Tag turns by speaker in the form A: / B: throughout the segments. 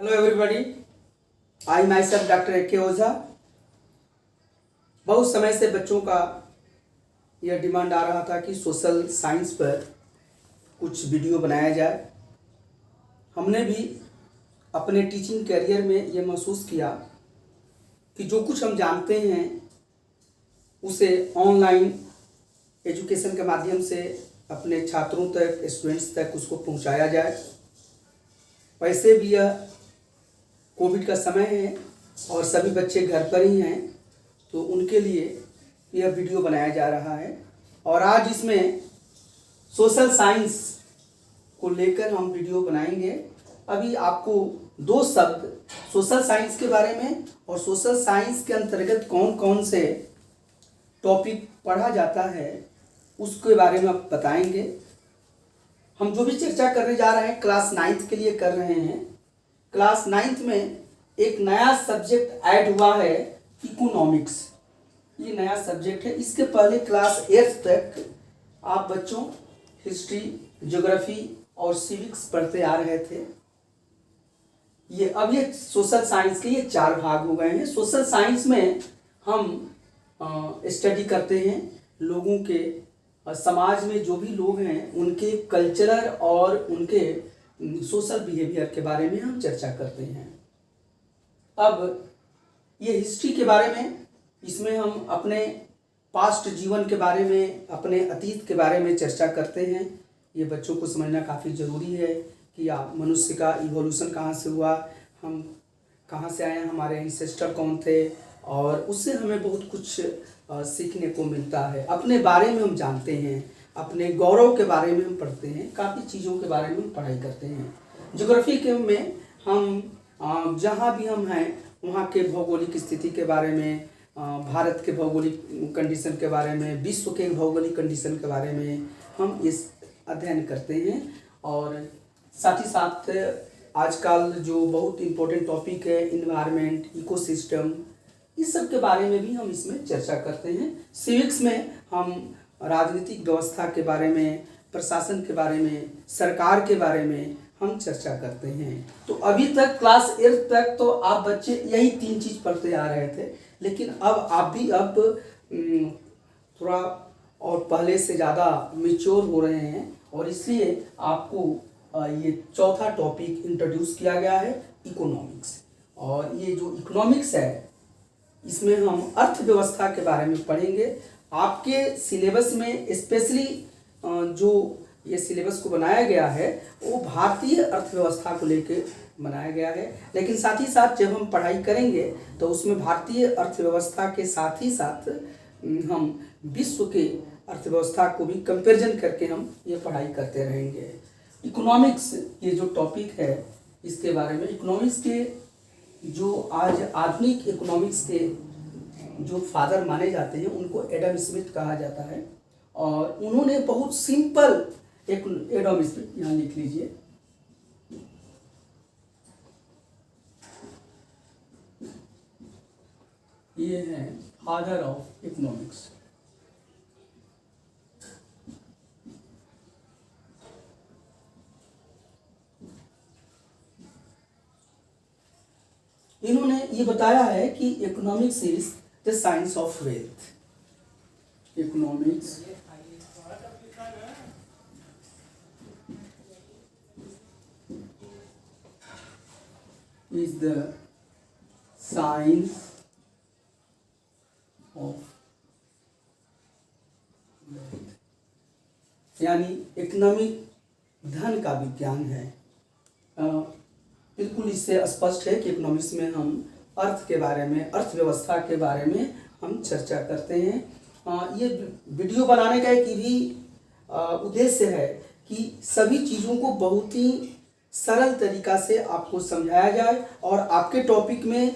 A: Hello everybody, I myself doctor A K. Ojha. बहुत समय से बच्चों का यह डिमांड आ रहा था कि सोशल साइंस पर कुछ वीडियो बनाया जाए। हमने भी अपने टीचिंग करियर में ये महसूस किया कि जो कुछ हम जानते हैं उसे ऑनलाइन एजुकेशन के माध्यम से अपने छात्रों तक, स्टूडेंट्स तक उसको पहुंचाया जाए। वैसे भी यह कोविड का समय है और सभी बच्चे घर पर ही हैं, तो उनके लिए यह वीडियो बनाया जा रहा है। और आज इसमें सोशल साइंस को लेकर हम वीडियो बनाएंगे। अभी आपको दो शब्द सोशल साइंस के बारे में और सोशल साइंस के अंतर्गत कौन कौन से टॉपिक पढ़ा जाता है उसके बारे में आप बताएंगे। हम जो भी चर्चा करने जा रहे हैं क्लास 9th के लिए कर रहे हैं। क्लास 9th में एक नया सब्जेक्ट ऐड हुआ है, इकोनॉमिक्स। ये नया सब्जेक्ट है। इसके पहले क्लास 8th तक आप बच्चों हिस्ट्री, ज्योग्राफी और सिविक्स पढ़ते आ रहे थे। अब ये सोशल साइंस के ये 4 भाग हो गए हैं। सोशल साइंस में हम स्टडी करते हैं लोगों के, समाज में जो भी लोग हैं उनके कल्चरल और उनके सोशल बिहेवियर के बारे में हम चर्चा करते हैं। अब ये हिस्ट्री के बारे में, इसमें हम अपने पास्ट जीवन के बारे में, अपने अतीत के बारे में चर्चा करते हैं। ये बच्चों को समझना काफ़ी ज़रूरी है कि मनुष्य का इवोल्यूशन कहाँ से हुआ, हम कहाँ से आए, हमारे एंसेस्टर कौन थे, और उससे हमें बहुत कुछ सीखने को मिलता है। अपने बारे में हम जानते हैं, अपने गौरव के बारे में हम पढ़ते हैं, काफ़ी चीज़ों के बारे में हम पढ़ाई करते हैं। ज्योग्राफी के में हम जहाँ भी हम हैं वहाँ के भौगोलिक स्थिति के बारे में, भारत के भौगोलिक कंडीशन के बारे में, विश्व के भौगोलिक कंडीशन के बारे में हम इस अध्ययन करते हैं। और साथ ही साथ आजकल जो बहुत इम्पोर्टेंट टॉपिक है इन्वायरमेंट, इकोसिस्टम, इस सब के बारे में भी हम इसमें चर्चा करते हैं। सिविक्स में हम राजनीतिक व्यवस्था के बारे में, प्रशासन के बारे में, सरकार के बारे में हम चर्चा करते हैं। तो अभी तक क्लास 8 तक तो आप बच्चे यही 3 चीज़ पढ़ते आ रहे थे, लेकिन अब आप भी थोड़ा और पहले से ज़्यादा मैच्योर हो रहे हैं, और इसलिए आपको ये चौथा टॉपिक इंट्रोड्यूस किया गया है, इकोनॉमिक्स। और ये जो इकोनॉमिक्स है इसमें हम अर्थव्यवस्था के बारे में पढ़ेंगे। आपके सिलेबस में स्पेशली जो ये सिलेबस को बनाया गया है वो भारतीय अर्थव्यवस्था को लेकर बनाया गया है, लेकिन साथ ही साथ जब हम पढ़ाई करेंगे तो उसमें भारतीय अर्थव्यवस्था के साथ ही साथ हम विश्व के अर्थव्यवस्था को भी कंपैरिजन करके हम ये पढ़ाई करते रहेंगे। इकोनॉमिक्स ये जो टॉपिक है इसके बारे में, इकोनॉमिक्स के जो आज आधुनिक इकोनॉमिक्स के जो फादर माने जाते हैं उनको एडम स्मिथ कहा जाता है। और उन्होंने बहुत सिंपल एडम स्मिथ, यहाँ लिख लीजिए, ये है फादर ऑफ इकोनॉमिक्स। इन्होंने ये बताया है कि economics is the science of wealth. Economics is the science of wealth, यानी इकोनॉमिक धन का विज्ञान है। बिल्कुल इससे स्पष्ट है कि इकोनॉमिक्स में हम अर्थ के बारे में, अर्थव्यवस्था के बारे में हम चर्चा करते हैं। ये वीडियो बनाने का एक भी उद्देश्य है कि सभी चीज़ों को बहुत ही सरल तरीका से आपको समझाया जाए और आपके टॉपिक में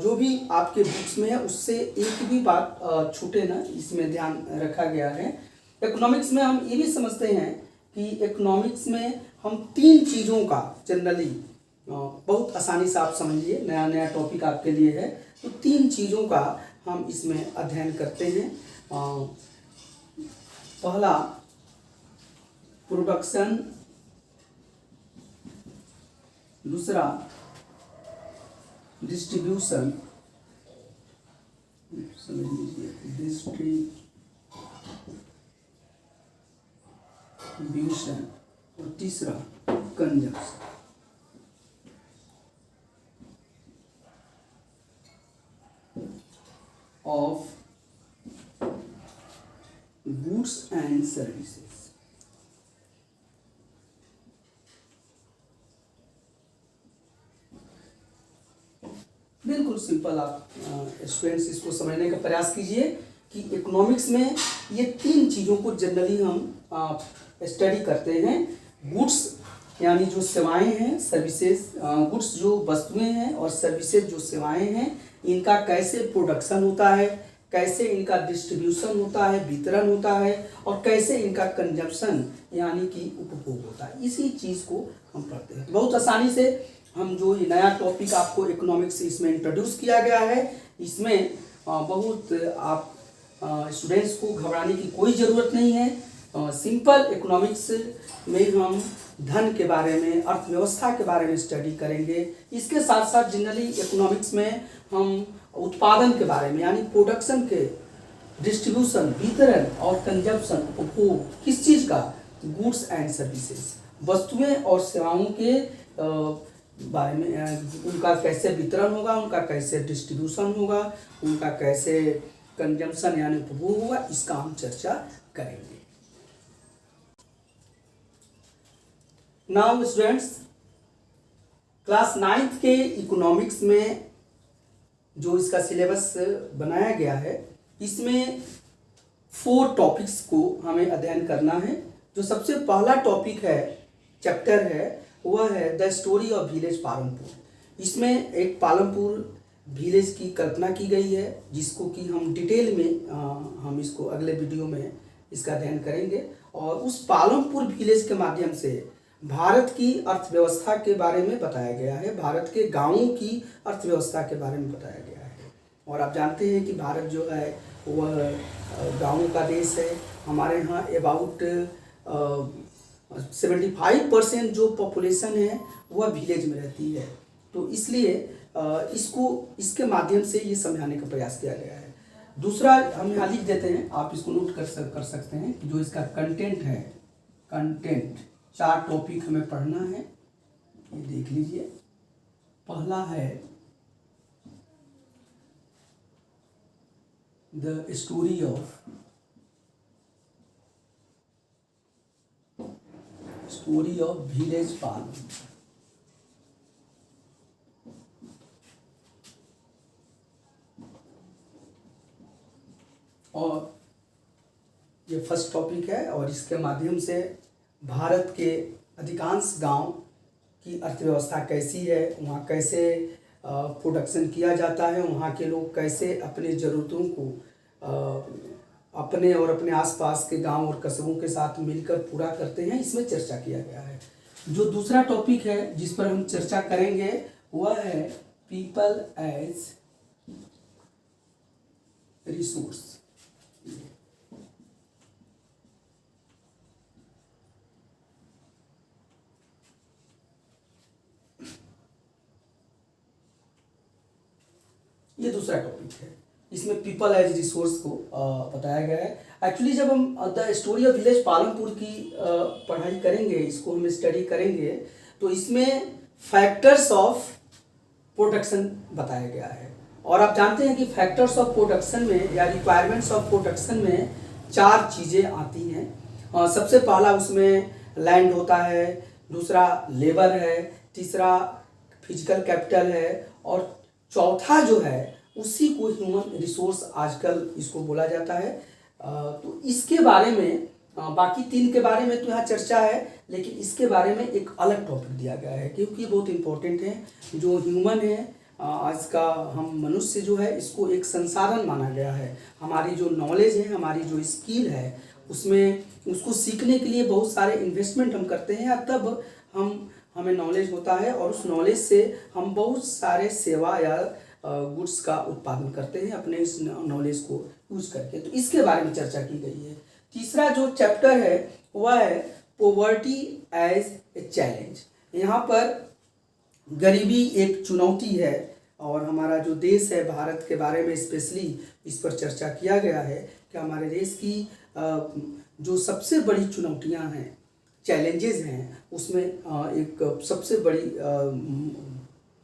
A: जो भी आपके बुक्स में है उससे एक भी बात छूटे ना, इसमें ध्यान रखा गया है। इकोनॉमिक्स में हम ये भी समझते हैं कि इकोनॉमिक्स में हम 3 चीज़ों का जनरली बहुत आसानी से आप समझिए, नया नया टॉपिक आपके लिए है, तो 3 चीज़ों का हम इसमें अध्ययन करते हैं। पहला प्रोडक्शन, दूसरा डिस्ट्रीब्यूशन, समझ लीजिए, डिस्ट्रीब्यूशन, और तीसरा consumption. Of goods and services. बिल्कुल सिंपल, आप स्टूडेंट्स इसको समझने का प्रयास कीजिए कि इकोनॉमिक्स में ये तीन चीज़ों को जनरली हम स्टडी करते हैं। गुड्स यानी जो सेवाएं हैं, सर्विसेज, गुड्स जो वस्तुएं हैं और सर्विसेज जो सेवाएं हैं, इनका कैसे प्रोडक्शन होता है, कैसे इनका डिस्ट्रीब्यूशन होता है, वितरण होता है, और कैसे इनका कंजप्शन यानी कि उपभोग होता है। इसी चीज़ को हम पढ़ते हैं। बहुत आसानी से हम जो ये नया टॉपिक आपको इकोनॉमिक्स इसमें इंट्रोड्यूस किया गया है, इसमें बहुत आप स्टूडेंट्स को घबराने की कोई ज़रूरत नहीं है। सिंपल इकोनॉमिक्स में हम धन के बारे में, अर्थव्यवस्था के बारे में स्टडी करेंगे। इसके साथ साथ जनरली इकोनॉमिक्स में हम उत्पादन के बारे में यानी प्रोडक्शन के, डिस्ट्रीब्यूशन, वितरण और कंजप्शन, उपभोग, किस चीज़ का, गुड्स एंड सर्विसेज, वस्तुएं और सेवाओं के बारे में, उनका कैसे वितरण होगा, उनका कैसे डिस्ट्रीब्यूशन होगा, उनका कैसे कंजम्पशन यानी उपभोग होगा, इसका हम चर्चा करेंगे। नाउ स्टूडेंट्स, क्लास 9th के इकोनॉमिक्स में जो इसका सिलेबस बनाया गया है, इसमें 4 टॉपिक्स को हमें अध्ययन करना है। जो सबसे पहला टॉपिक है, चैप्टर है, वह है the story of village Palampur. इसमें एक पालमपुर विलेज की कल्पना की गई है, जिसको कि हम डिटेल में हम इसको अगले वीडियो में इसका अध्ययन करेंगे। और उस पालमपुर विलेज के माध्यम से भारत की अर्थव्यवस्था के बारे में बताया गया है, भारत के गांवों की अर्थव्यवस्था के बारे में बताया गया है। और आप जानते हैं कि भारत जो है वह गांवों का देश है। हमारे यहाँ अबाउट 75% जो पॉपुलेशन है वह विलेज में रहती है। तो इसलिए इसके माध्यम से ये समझाने का प्रयास किया गया है। दूसरा हम यहाँ लिख देते हैं, आप इसको नोट कर सकते हैं कि जो इसका कंटेंट है, कंटेंट 4 टॉपिक हमें पढ़ना है, ये देख लीजिए। पहला है the story of village Palampur. और ये फर्स्ट टॉपिक है, और इसके माध्यम से भारत के अधिकांश गांव की अर्थव्यवस्था कैसी है, वहाँ कैसे प्रोडक्शन किया जाता है, वहाँ के लोग कैसे अपने ज़रूरतों को अपने और अपने आसपास के गांव और कस्बों के साथ मिलकर पूरा करते हैं, इसमें चर्चा किया गया है। जो दूसरा टॉपिक है जिस पर हम चर्चा करेंगे वह है पीपल एज रिसोर्स। ये दूसरा टॉपिक है, इसमें पीपल एज रिसोर्स को बताया गया है। एक्चुअली जब हम the story of village Palampur की पढ़ाई करेंगे, इसको हम स्टडी करेंगे, तो इसमें फैक्टर्स ऑफ प्रोडक्शन बताया गया है। और आप जानते हैं कि फैक्टर्स ऑफ प्रोडक्शन में या रिक्वायरमेंट्स ऑफ प्रोडक्शन में 4 चीज़ें आती हैं। सबसे पहला उसमें लैंड होता है, दूसरा लेबर है, तीसरा फिजिकल कैपिटल है, और चौथा जो है उसी को ह्यूमन रिसोर्स आजकल इसको बोला जाता है। तो इसके बारे में, बाकी 3 के बारे में तो यहाँ चर्चा है, लेकिन इसके बारे में एक अलग टॉपिक दिया गया है, क्योंकि ये बहुत इम्पोर्टेंट है। जो ह्यूमन है, आज का हम मनुष्य जो है, इसको एक संसाधन माना गया है। हमारी जो नॉलेज है, हमारी जो स्किल है, उसमें उसको सीखने के लिए बहुत सारे इन्वेस्टमेंट हम करते हैं, तब हमें नॉलेज होता है, और उस नॉलेज से हम बहुत सारे सेवा या गुड्स का उत्पादन करते हैं अपने इस नॉलेज को यूज करके। तो इसके बारे में चर्चा की गई है। तीसरा जो चैप्टर है वह है पॉवर्टी एज ए चैलेंज। यहाँ पर गरीबी एक चुनौती है और हमारा जो देश है भारत के बारे में स्पेशली इस पर चर्चा किया गया है कि हमारे देश की जो सबसे बड़ी चुनौतियां हैं, चैलेंजेस हैं, उसमें एक सबसे बड़ी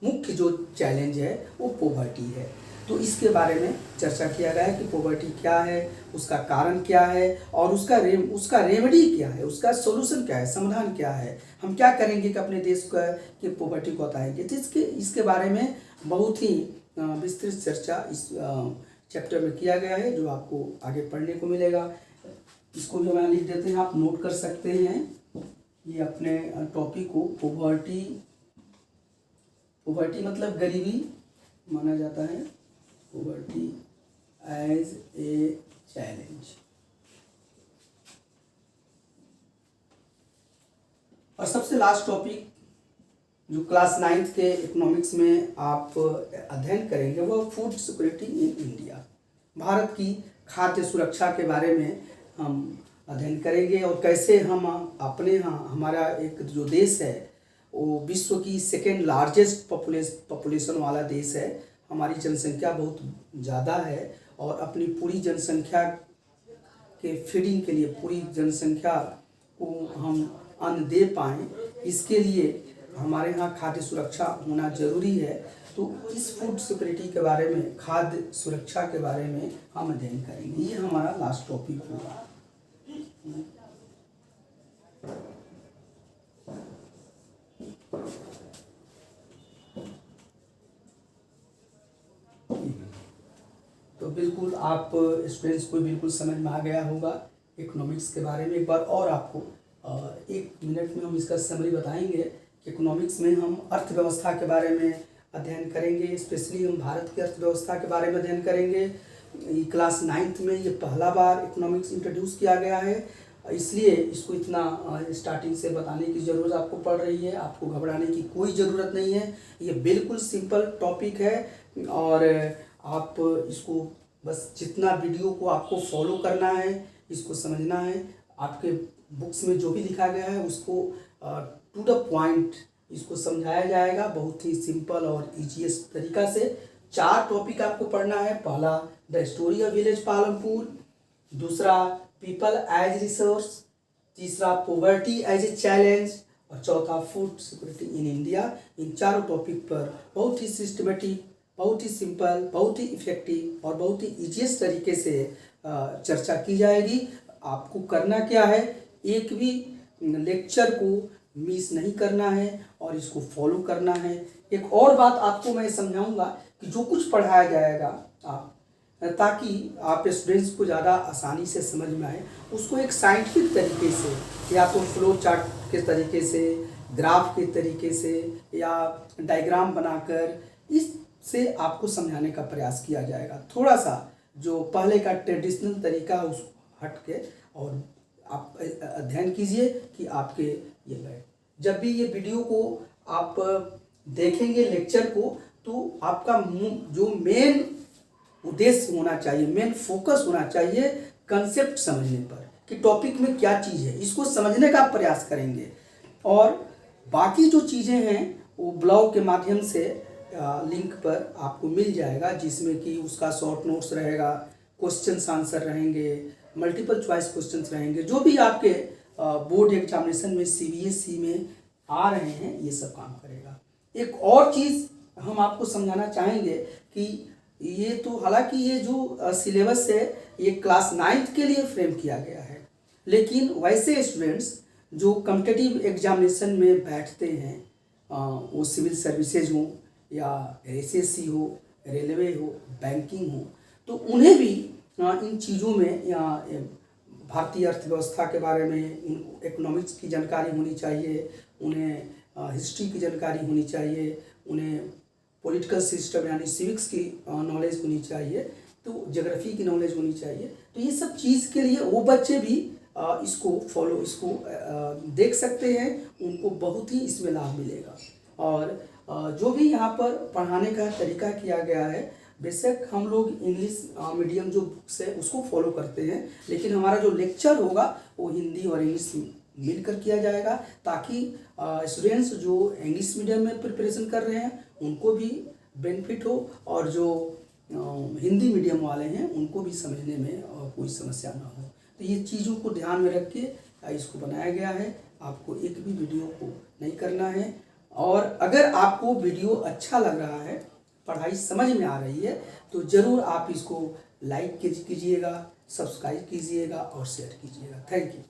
A: मुख्य जो चैलेंज है वो पॉवर्टी है। तो इसके बारे में चर्चा किया गया है कि पॉवर्टी क्या है, उसका कारण क्या है और उसका रेमेडी क्या है, उसका सॉल्यूशन क्या है, समाधान क्या है, हम क्या करेंगे कि अपने देश की पॉवर्टी को हटाएंगे। तो इसके बारे में बहुत ही विस्तृत चर्चा इस चैप्टर में किया गया है, जो आपको आगे पढ़ने को मिलेगा। इसको जो मैं लिख देते हैं, आप नोट कर सकते हैं। ये अपने टॉपिक को पॉवर्टी मतलब गरीबी माना जाता है, पॉवर्टी एज ए चैलेंज। और सबसे लास्ट टॉपिक जो क्लास 9th के इकोनॉमिक्स में आप अध्ययन करेंगे वो food security in India, Bharat की खाद्य सुरक्षा के बारे में हम अध्ययन करेंगे और कैसे हम अपने यहाँ, हमारा एक जो देश है वो विश्व की सेकेंड लार्जेस्ट पॉपुलेशन वाला देश है। हमारी जनसंख्या बहुत ज़्यादा है और अपनी पूरी जनसंख्या के फीडिंग के लिए, पूरी जनसंख्या को हम अन्न दे पाएँ, इसके लिए हमारे यहाँ खाद्य सुरक्षा होना जरूरी है। तो इस फूड सिक्योरिटी के बारे में, खाद्य सुरक्षा के बारे में हम अध्ययन करेंगे। ये हमारा लास्ट टॉपिक होगा। तो बिल्कुल आप स्टूडेंट्स को बिल्कुल समझ में आ गया होगा इकोनॉमिक्स के बारे में। एक बार और आपको 1 मिनट में हम इसका समरी बताएंगे कि इकोनॉमिक्स में हम अर्थव्यवस्था के बारे में अध्ययन करेंगे, स्पेशली हम भारत की अर्थव्यवस्था के बारे में अध्ययन करेंगे। क्लास 9th में ये पहला बार इकोनॉमिक्स इंट्रोड्यूस किया गया है, इसलिए इसको इतना स्टार्टिंग से बताने की ज़रूरत आपको पड़ रही है। आपको घबराने की कोई ज़रूरत नहीं है, ये बिल्कुल सिंपल टॉपिक है और आप इसको बस जितना वीडियो को आपको फॉलो करना है, इसको समझना है। आपके बुक्स में जो भी लिखा गया है उसको टू द पॉइंट इसको समझाया जाएगा, बहुत ही सिंपल और ईजीएस्ट तरीका से। 4 टॉपिक आपको पढ़ना है। पहला the story of village Palampur, दूसरा पीपल एज रिसोर्स, तीसरा पॉवर्टी एज ए चैलेंज और चौथा फूड सिक्योरिटी इन इंडिया। इन चारों टॉपिक पर बहुत ही सिस्टमेटिक, बहुत ही सिंपल, बहुत ही इफेक्टिव और बहुत ही ईजीएस्ट तरीके से चर्चा की जाएगी। आपको करना क्या है, एक भी लेक्चर को मिस नहीं करना है और इसको फॉलो करना है। एक और बात आपको मैं समझाऊंगा कि जो कुछ पढ़ाया जाएगा ताकि आप स्टूडेंट्स को ज़्यादा आसानी से समझ में आए, उसको एक साइंटिफिक तरीके से या तो फ्लो चार्ट के तरीके से, ग्राफ के तरीके से या डायग्राम बनाकर इससे आपको समझाने का प्रयास किया जाएगा। थोड़ा सा जो पहले का ट्रेडिशनल तरीका है उसको हट के और आप अध्ययन कीजिए कि आपके ये बैठ। जब भी ये वीडियो को आप देखेंगे लेक्चर को, तो आपका जो मेन उद्देश्य होना चाहिए, मेन फोकस होना चाहिए कंसेप्ट समझने पर कि टॉपिक में क्या चीज़ है, इसको समझने का प्रयास करेंगे। और बाकी जो चीज़ें हैं वो ब्लॉग के माध्यम से लिंक पर आपको मिल जाएगा, जिसमें कि उसका शॉर्ट नोट्स रहेगा, क्वेश्चंस आंसर रहेंगे, मल्टीपल चॉइस क्वेश्चंस रहेंगे, जो भी आपके बोर्ड एग्जामिनेशन में सीबीएसई में आ रहे हैं ये सब काम करेगा। एक और चीज़ हम आपको समझाना चाहेंगे कि ये तो हालांकि ये जो सिलेबस है ये क्लास 9th के लिए फ्रेम किया गया है, लेकिन वैसे स्टूडेंट्स जो कॉम्पिटिटिव एग्जामिनेशन में बैठते हैं, वो सिविल सर्विसेज हो या एसएससी हो, रेलवे हो, बैंकिंग हो, तो उन्हें भी इन चीज़ों में या भारतीय अर्थव्यवस्था के बारे में, इकोनॉमिक्स की जानकारी होनी चाहिए, उन्हें हिस्ट्री की जानकारी होनी चाहिए, उन्हें पॉलिटिकल सिस्टम यानी सिविक्स की नॉलेज होनी चाहिए, तो ज्योग्राफी की नॉलेज होनी चाहिए। तो ये सब चीज़ के लिए वो बच्चे भी इसको देख सकते हैं, उनको बहुत ही इसमें लाभ मिलेगा। और जो भी यहाँ पर पढ़ाने का तरीका किया गया है, बेशक हम लोग इंग्लिश मीडियम जो बुक्स है उसको फॉलो करते हैं, लेकिन हमारा जो लेक्चर होगा वो हिंदी और इंग्लिश मिलकर किया जाएगा, ताकि स्टूडेंट्स जो इंग्लिश मीडियम में प्रिपरेशन कर रहे हैं उनको भी बेनिफिट हो और जो हिंदी मीडियम वाले हैं उनको भी समझने में कोई समस्या ना हो। तो ये चीज़ों को ध्यान में रख के इसको बनाया गया है। आपको एक भी वीडियो को नहीं करना है। और अगर आपको वीडियो अच्छा लग रहा है, पढ़ाई समझ में आ रही है, तो ज़रूर आप इसको लाइक कीजिएगा, सब्सक्राइब कीजिएगा और शेयर कीजिएगा। Thank you.